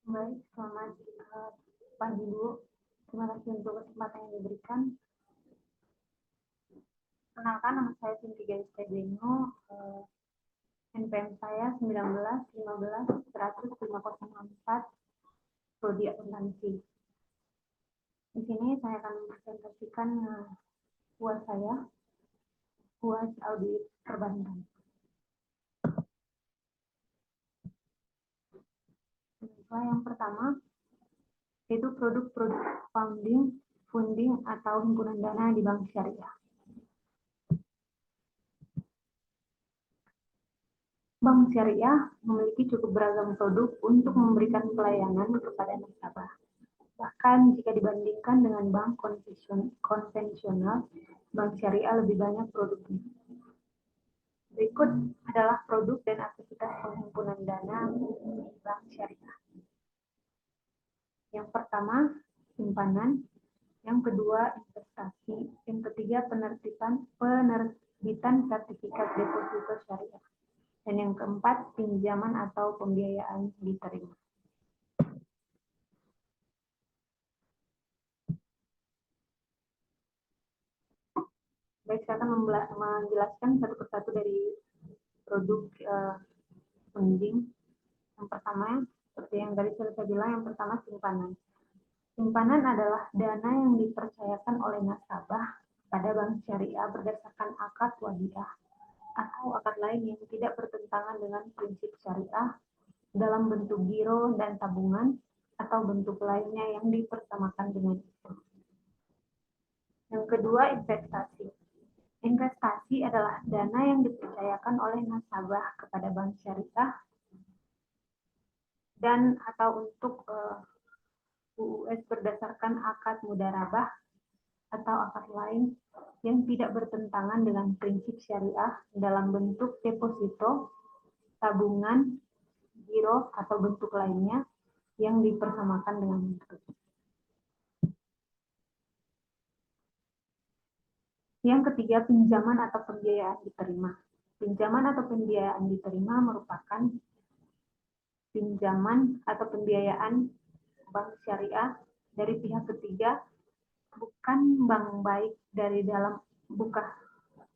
Baik, selamat pagi Bu. Terima kasih untuk kesempatan yang diberikan. Kenalkan, nama saya Sinti Gaistedino. NPM saya 19 15 100 504 Prodi Akuntansi. Di sini saya akan mempresentasikan UAS saya, UAS Audit Perbankan. Yang pertama, yaitu produk-produk funding atau himpunan dana di bank syariah. Bank syariah memiliki cukup beragam produk untuk memberikan pelayanan kepada nasabah. Bahkan jika dibandingkan dengan bank konvensional, bank syariah lebih banyak produknya. Berikut adalah produk dan aktivitas penghimpunan dana di bank syariah. Yang pertama, simpanan. Yang kedua, investasi. Yang ketiga, penerbitan sertifikat deposito syariah. Dan yang keempat, pinjaman atau pembiayaan diterima. Baik, saya akan menjelaskan satu persatu dari produk funding. Yang pertama, seperti yang tadi saya bilang, yang pertama simpanan. Simpanan adalah dana yang dipercayakan oleh nasabah pada bank syariah berdasarkan akad wadiah atau akad lain yang tidak bertentangan dengan prinsip syariah dalam bentuk giro dan tabungan atau bentuk lainnya yang dipersamakan dengan itu. Yang kedua, investasi. Investasi adalah dana yang dipercayakan oleh nasabah kepada bank syariah dan atau untuk UUS berdasarkan akad mudharabah atau akad lain yang tidak bertentangan dengan prinsip syariah dalam bentuk deposito, tabungan, giro, atau bentuk lainnya yang dipersamakan dengan itu. Yang ketiga, pinjaman atau pembiayaan diterima. Pinjaman atau pembiayaan diterima merupakan pinjaman atau pembiayaan bank syariah dari pihak ketiga, bukan bank baik dari dalam,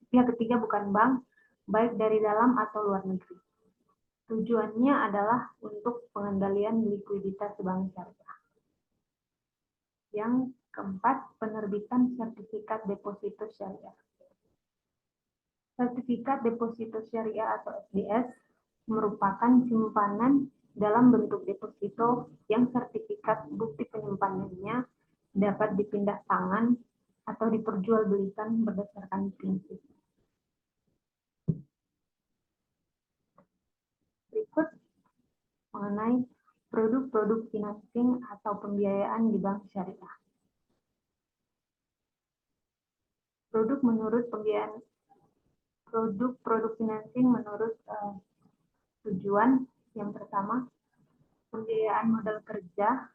pihak ketiga bukan bank baik dari dalam atau luar negeri. Tujuannya adalah untuk pengendalian likuiditas bank syariah. Yang keempat, penerbitan sertifikat deposito syariah. Sertifikat deposito syariah atau SDS merupakan simpanan dalam bentuk deposito yang sertifikat bukti penyimpanannya dapat dipindah tangan atau diperjualbelikan berdasarkan prinsip. Berikut mengenai produk-produk financing atau pembiayaan di bank syariah. Produk financing menurut tujuan. Yang pertama, pembiayaan modal kerja,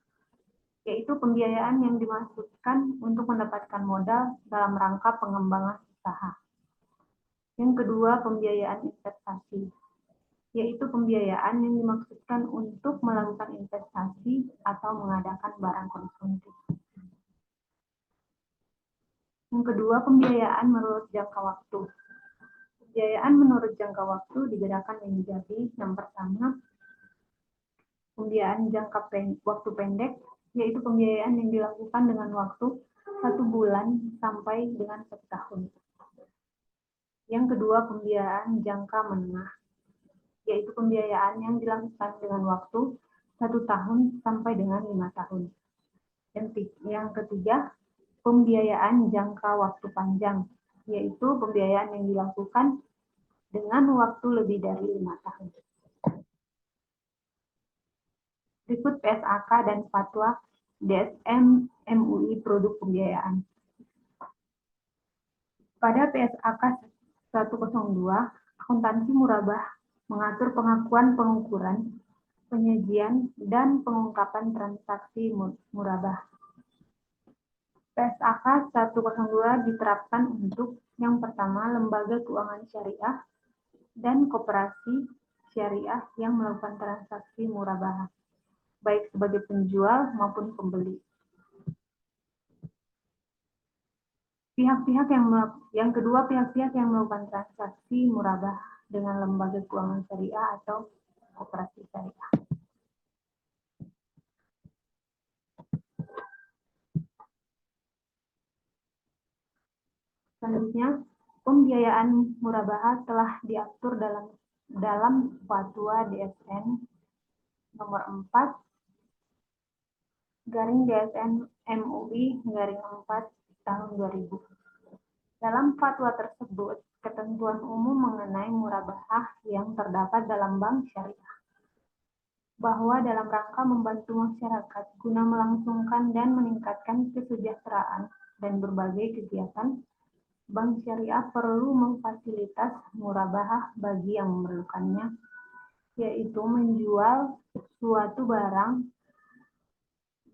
yaitu pembiayaan yang dimaksudkan untuk mendapatkan modal dalam rangka pengembangan usaha. Yang kedua, pembiayaan investasi, yaitu pembiayaan yang dimaksudkan untuk melakukan investasi atau mengadakan barang konsumtif. Yang kedua, pembiayaan menurut jangka waktu. Pembiayaan menurut jangka waktu dibedakan menjadi yang pertama, pembiayaan jangka waktu pendek, yaitu pembiayaan yang dilakukan dengan waktu 1 bulan sampai dengan 1 tahun. Yang kedua, pembiayaan jangka menengah, yaitu pembiayaan yang dilakukan dengan waktu 1 tahun sampai dengan 5 tahun. Yang ketiga, pembiayaan jangka waktu panjang, yaitu pembiayaan yang dilakukan dengan waktu lebih dari 5 tahun. Berikut PSAK dan Fatwa DSM MUI produk pembiayaan. Pada PSAK 102, akuntansi murabah mengatur pengakuan pengukuran, penyajian, dan pengungkapan transaksi murabah. PSAK 102 diterapkan untuk yang pertama, lembaga keuangan syariah dan koperasi syariah yang melakukan transaksi murabah. baik sebagai penjual maupun pembeli. Yang kedua, pihak-pihak yang melakukan transaksi murabah dengan lembaga keuangan syariah atau koperasi syariah. Selanjutnya, pembiayaan murabah telah diatur dalam Fatwa DSN nomor 4 garing DSN MUI garing 4 tahun 2000. Dalam fatwa tersebut, ketentuan umum mengenai murabahah yang terdapat dalam bank syariah, bahwa dalam rangka membantu masyarakat guna melangsungkan dan meningkatkan kesejahteraan dan berbagai kegiatan, bank syariah perlu memfasilitas murabahah bagi yang memerlukannya, yaitu menjual suatu barang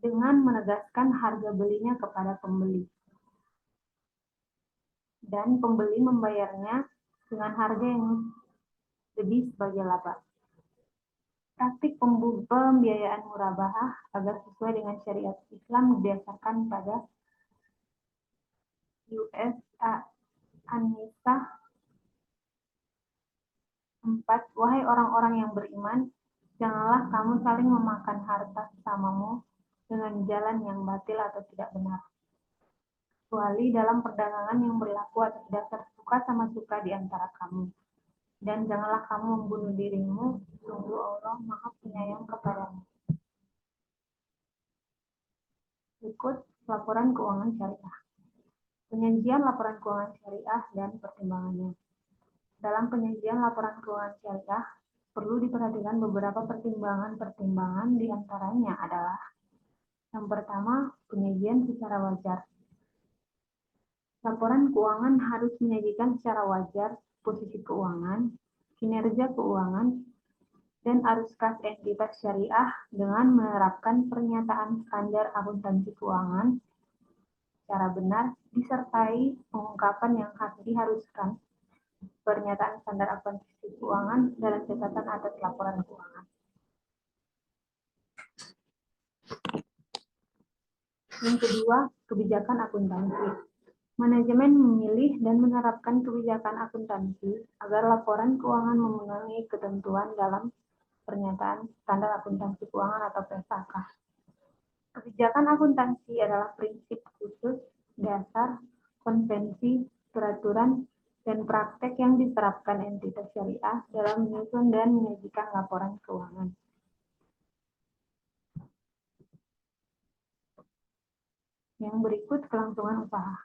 dengan menegaskan harga belinya kepada pembeli, dan pembeli membayarnya dengan harga yang lebih sebagai laba. Praktik pembiayaan murabahah agar sesuai dengan syariat Islam didasarkan pada US An-Nisa 4. Wahai orang-orang yang beriman, janganlah kamu saling memakan harta sesamamu dengan jalan yang batil atau tidak benar, kecuali dalam perdagangan yang berlaku atas dasar suka sama suka di antara kamu. Dan janganlah kamu membunuh dirimu, sungguh Allah Maha Penyayang kepadamu. Berikut laporan keuangan syariah. Penyajian laporan keuangan syariah dan pertimbangannya. Dalam penyajian laporan keuangan syariah, perlu diperhatikan beberapa pertimbangan-pertimbangan, di antaranya adalah: yang pertama, penyajian secara wajar. Laporan keuangan harus menyajikan secara wajar posisi keuangan, kinerja keuangan, dan arus kas entitas syariah dengan menerapkan pernyataan standar akuntansi keuangan secara benar, disertai pengungkapan yang diharuskan pernyataan standar akuntansi keuangan dalam catatan atas laporan keuangan. Yang kedua, kebijakan akuntansi. Manajemen memilih dan menerapkan kebijakan akuntansi agar laporan keuangan memenuhi ketentuan dalam pernyataan standar akuntansi keuangan atau PSAK. Kebijakan akuntansi adalah prinsip khusus, dasar, konvensi, peraturan, dan praktek yang diterapkan entitas syariah dalam menyusun dan menyajikan laporan keuangan. Yang berikut kelangsungan usaha.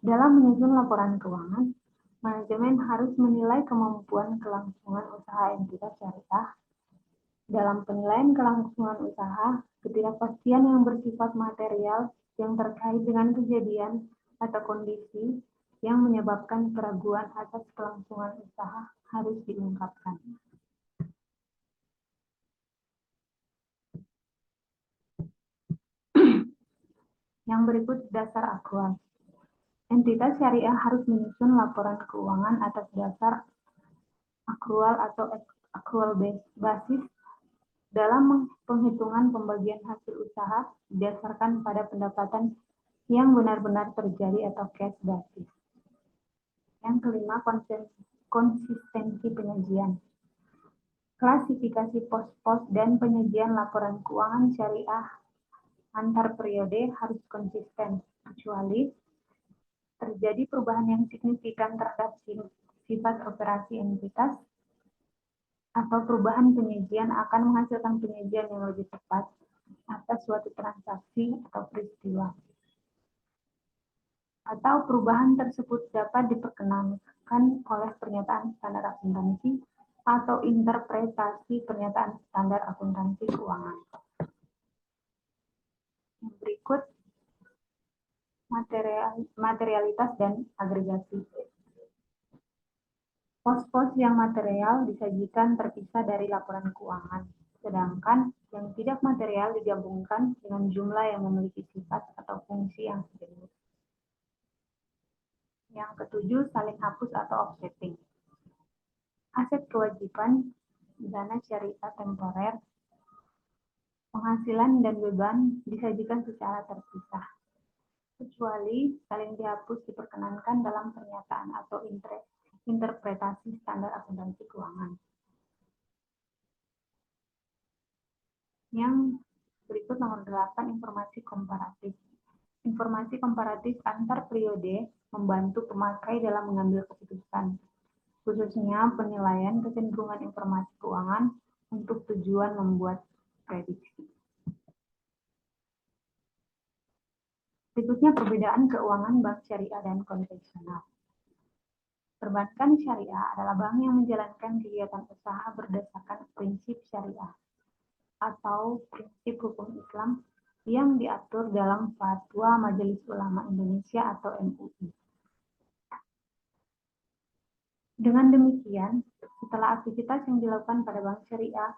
Dalam menyusun laporan keuangan, manajemen harus menilai kemampuan kelangsungan usaha entitas syariah. Dalam penilaian kelangsungan usaha, ketidakpastian yang bersifat material yang terkait dengan kejadian atau kondisi yang menyebabkan keraguan atas kelangsungan usaha harus diungkapkan. Yang berikut dasar akrual. Entitas syariah harus menyusun laporan keuangan atas dasar akrual atau akrual basis dalam penghitungan pembagian hasil usaha didasarkan pada pendapatan yang benar-benar terjadi atau cash basis. Yang kelima, konsistensi penyajian. Klasifikasi pos-pos dan penyajian laporan keuangan syariah antar periode harus konsisten, kecuali terjadi perubahan yang signifikan terhadap sifat operasi entitas atau perubahan penyajian akan menghasilkan penyajian yang lebih tepat atas suatu transaksi atau peristiwa. Atau perubahan tersebut dapat diperkenankan oleh pernyataan standar akuntansi atau interpretasi pernyataan standar akuntansi keuangan. Yang berikut, materialitas dan agregasi. Pos-pos yang material disajikan terpisah dari laporan keuangan, sedangkan yang tidak material digabungkan dengan jumlah yang memiliki sifat atau fungsi yang sejenis. Yang ketujuh, saling hapus atau offsetting. Aset kewajiban dana syariah temporer penghasilan dan beban disajikan secara terpisah, kecuali saling dihapus diperkenankan dalam pernyataan atau interpretasi standar akuntansi keuangan. Yang berikut nomor 8, informasi komparatif. Informasi komparatif antar periode membantu pemakai dalam mengambil keputusan, khususnya penilaian kecenderungan informasi keuangan untuk tujuan membuat prediksi. Berikutnya perbedaan keuangan bank syariah dan konvensional. Perbankan syariah adalah bank yang menjalankan kegiatan usaha berdasarkan prinsip syariah atau prinsip hukum Islam yang diatur dalam Fatwa Majelis Ulama Indonesia atau MUI. Dengan demikian, setelah aktivitas yang dilakukan pada bank syariah,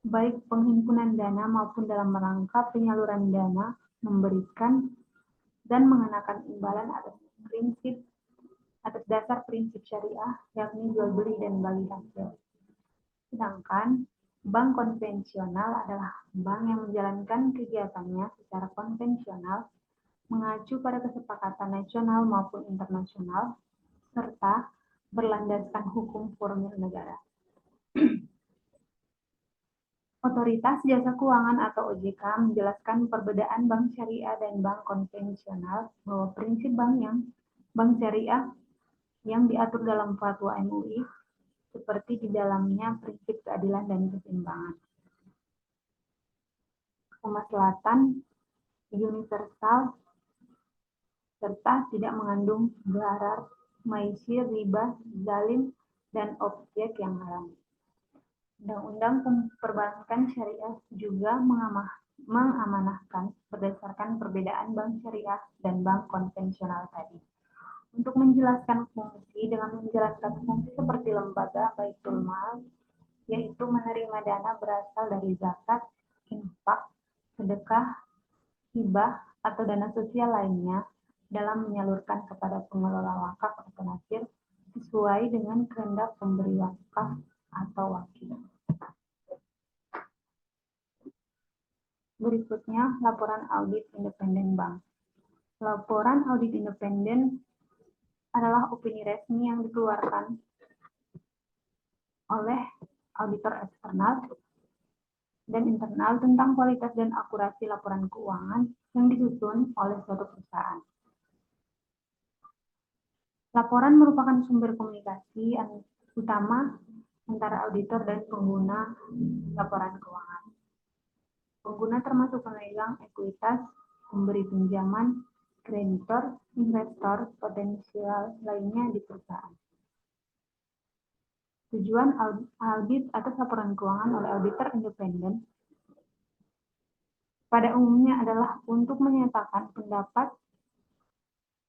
baik penghimpunan dana maupun dalam rangka penyaluran dana, memberikan dan mengenakan imbalan atas dasar prinsip syariah, yakni jual beli dan bagi hasil. Sedangkan bank konvensional adalah bank yang menjalankan kegiatannya secara konvensional, mengacu pada kesepakatan nasional maupun internasional, serta berlandaskan hukum formil negara. Otoritas Jasa Keuangan atau OJK menjelaskan perbedaan bank syariah dan bank konvensional bahwa prinsip bank syariah yang diatur dalam Fatwa MUI seperti di dalamnya prinsip keadilan dan keseimbangan, kemaslahatan universal, serta tidak mengandung gharar, maisir, riba, zalim, dan objek yang haram. Undang-undang perbankan syariah juga mengamanahkan berdasarkan perbedaan bank syariah dan bank konvensional tadi. Untuk menjelaskan fungsi dengan menjelaskan fungsi seperti lembaga baitul mal, yaitu menerima dana berasal dari zakat, infak, sedekah, hibah, atau dana sosial lainnya dalam menyalurkan kepada pengelola wakaf atau nasir sesuai dengan kehendak pemberi wakaf atau wakil. Berikutnya, laporan audit independen bank. Laporan audit independen adalah opini resmi yang dikeluarkan oleh auditor eksternal dan internal tentang kualitas dan akurasi laporan keuangan yang disusun oleh suatu perusahaan. Laporan merupakan sumber komunikasi utama antara auditor dan pengguna laporan keuangan. Pengguna termasuk pemegang ekuitas, pemberi pinjaman, kreditor, investor, potensial lainnya di perusahaan. Tujuan audit atas laporan keuangan oleh auditor independen pada umumnya adalah untuk menyatakan pendapat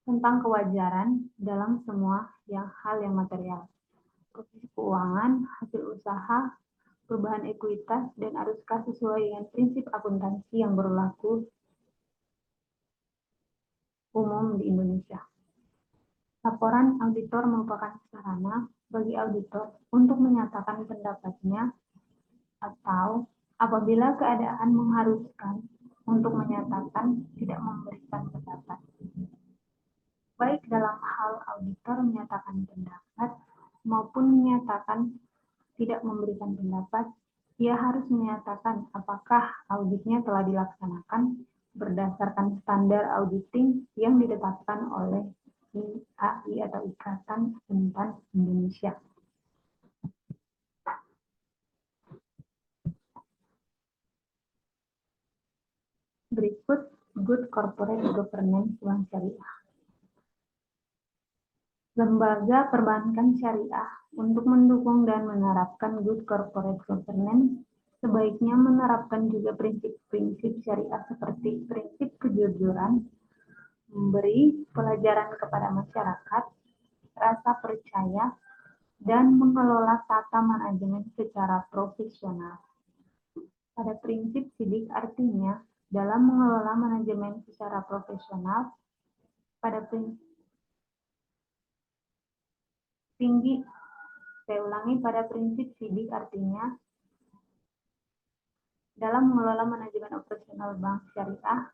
tentang kewajaran dalam semua hal yang material, posisi keuangan, hasil usaha, perubahan ekuitas, dan arus kas sesuai dengan prinsip akuntansi yang berlaku umum di Indonesia. Laporan auditor merupakan sarana bagi auditor untuk menyatakan pendapatnya atau apabila keadaan mengharuskan untuk menyatakan tidak memberikan pendapat. Baik dalam hal auditor menyatakan pendapat maupun menyatakan tidak memberikan pendapat, ia harus menyatakan apakah auditnya telah dilaksanakan berdasarkan standar auditing yang ditetapkan oleh IAI atau Ikatan Akuntan Indonesia. Berikut Good Corporate Governance Bank Syariah. Lembaga perbankan syariah untuk mendukung dan menerapkan Good Corporate Governance sebaiknya menerapkan juga prinsip-prinsip syariah seperti prinsip kejujuran, memberi pelajaran kepada masyarakat, rasa percaya, dan mengelola tata manajemen secara profesional. Pada prinsip sidik artinya, dalam mengelola manajemen secara profesional, pada prinsip pada prinsip sidik artinya dalam mengelola manajemen operasional bank syariah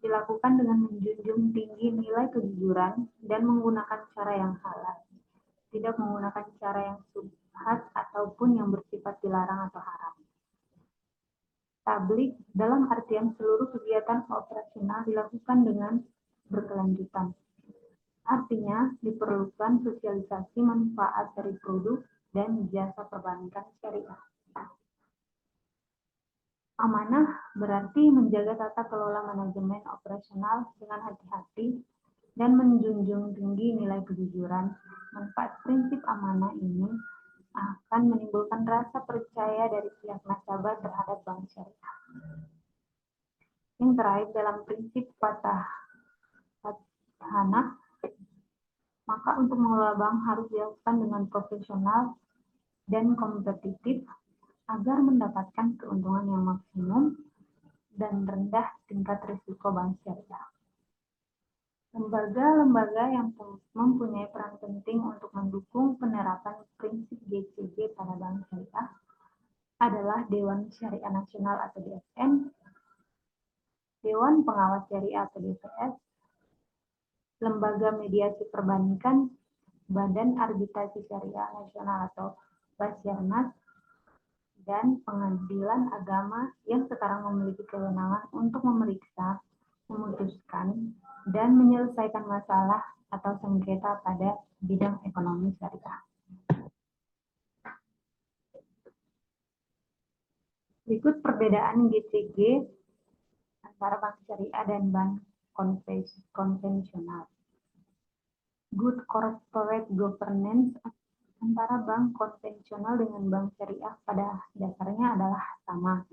dilakukan dengan menjunjung tinggi nilai kejujuran dan menggunakan cara yang halal, tidak menggunakan cara yang subhat ataupun yang bersifat dilarang atau haram. Tablik dalam artian seluruh kegiatan operasional dilakukan dengan berkelanjutan. Artinya, diperlukan sosialisasi manfaat dari produk dan jasa perbankan syariah. Amanah berarti menjaga tata kelola manajemen operasional dengan hati-hati dan menjunjung tinggi nilai kejujuran. Manfaat prinsip amanah ini akan menimbulkan rasa percaya dari pihak nasabah terhadap bank syariah. Yang terakhir dalam prinsip fathanah, maka untuk mengelola bank harus dilakukan dengan profesional dan kompetitif agar mendapatkan keuntungan yang maksimum dan rendah tingkat risiko bank syariah. Lembaga-lembaga yang mempunyai peran penting untuk mendukung penerapan prinsip GCG pada bank syariah adalah Dewan Syariah Nasional atau DSN, Dewan Pengawas Syariah atau DPS, Lembaga Mediasi Perbankan, Badan Arbitrasi Syariah Nasional atau Basyarnas, dan Pengadilan Agama yang sekarang memiliki kewenangan untuk memeriksa, memutuskan, dan menyelesaikan masalah atau sengketa pada bidang ekonomi syariah. Berikut perbedaan GCG antara bank syariah dan bank konvensional. Good corporate governance antara bank konvensional dengan bank syariah pada dasarnya adalah sama.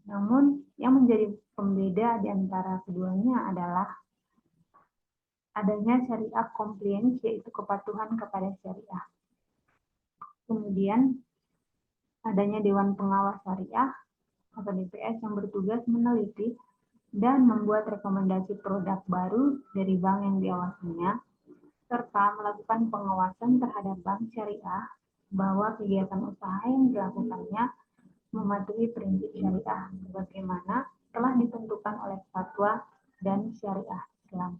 Namun, yang menjadi pembeda di antara keduanya adalah adanya syariah compliance, yaitu kepatuhan kepada syariah. Kemudian, adanya Dewan Pengawas Syariah atau DPS yang bertugas meneliti dan membuat rekomendasi produk baru dari bank yang diawasinya, serta melakukan pengawasan terhadap bank syariah bahwa kegiatan usaha yang dilakukannya mematuhi prinsip syariah sebagaimana telah ditentukan oleh fatwa dan syariah Islam.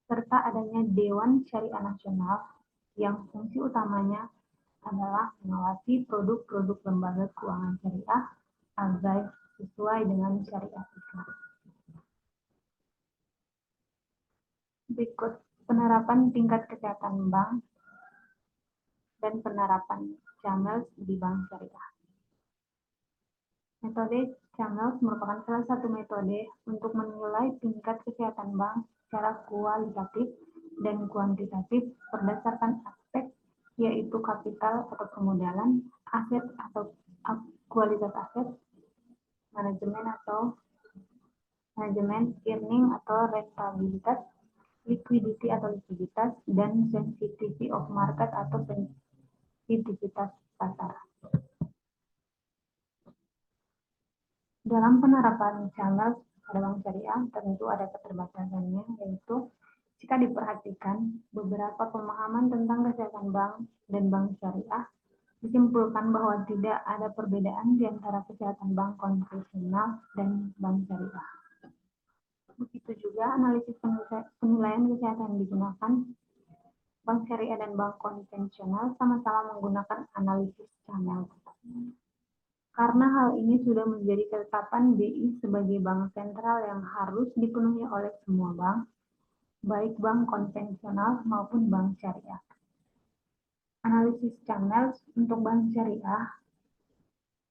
Serta adanya Dewan Syariah Nasional yang fungsi utamanya adalah mengawasi produk-produk lembaga keuangan syariah agar sesuai dengan syariat Islam. Berikut penerapan tingkat kesehatan bank dan penerapan CAMELS di bank syariah. Metode CAMELS merupakan salah satu metode untuk menilai tingkat kesehatan bank secara kualitatif dan kuantitatif berdasarkan aspek yaitu kapital atau permodalan, aset atau kualitas aset, manajemen, earning atau rentabilitas, liquidity atau likuiditas, dan sensitivity of market atau sensitivitas pasar. Dalam penerapan CAMELS pada bank syariah tentu ada keterbatasannya, yaitu jika diperhatikan beberapa pemahaman tentang kesehatan bank dan bank syariah disimpulkan bahwa tidak ada perbedaan di antara kesehatan bank konvensional dan bank syariah. Begitu juga analisis penilaian kesehatan digunakan. Bank syariah dan bank konvensional sama-sama menggunakan analisis CAMELS. Karena hal ini sudah menjadi ketetapan BI sebagai bank sentral yang harus dipenuhi oleh semua bank, baik bank konvensional maupun bank syariah. Analisis CAMELS untuk bank syariah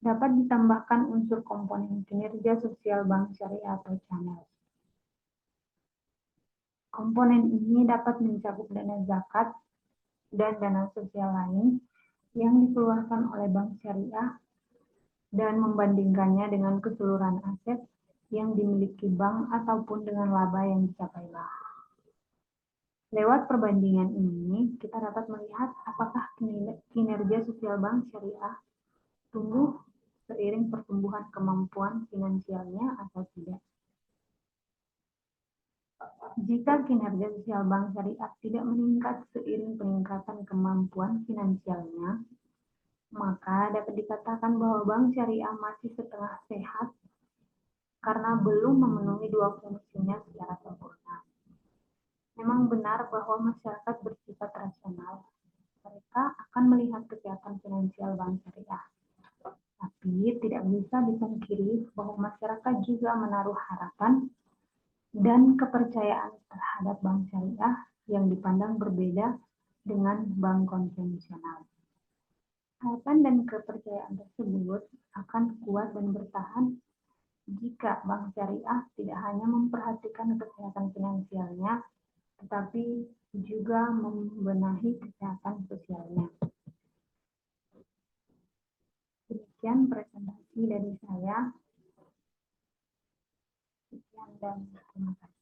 dapat ditambahkan unsur komponen kinerja sosial bank syariah atau CAMELS. Komponen ini dapat mencakup dana zakat dan dana sosial lain yang dikeluarkan oleh bank syariah dan membandingkannya dengan keseluruhan aset yang dimiliki bank ataupun dengan laba yang dicapai bank. Lewat perbandingan ini, kita dapat melihat apakah kinerja sosial bank syariah tumbuh seiring pertumbuhan kemampuan finansialnya atau tidak. Jika kinerja sosial bank syariah tidak meningkat seiring peningkatan kemampuan finansialnya, Maka dapat dikatakan bahwa bank syariah masih setengah sehat karena belum memenuhi dua fungsinya secara sempurna. Memang benar bahwa masyarakat bersifat rasional. Mereka akan melihat kesehatan finansial bank syariah. Tapi tidak bisa dipungkiri bahwa masyarakat juga menaruh harapan dan kepercayaan terhadap bank syariah yang dipandang berbeda dengan bank konvensional. Harapan dan kepercayaan tersebut akan kuat dan bertahan jika bank syariah tidak hanya memperhatikan kesehatan finansialnya, tetapi juga membenahi kesehatan sosialnya. Demikian presentasi dari saya. Sekian dan terima kasih.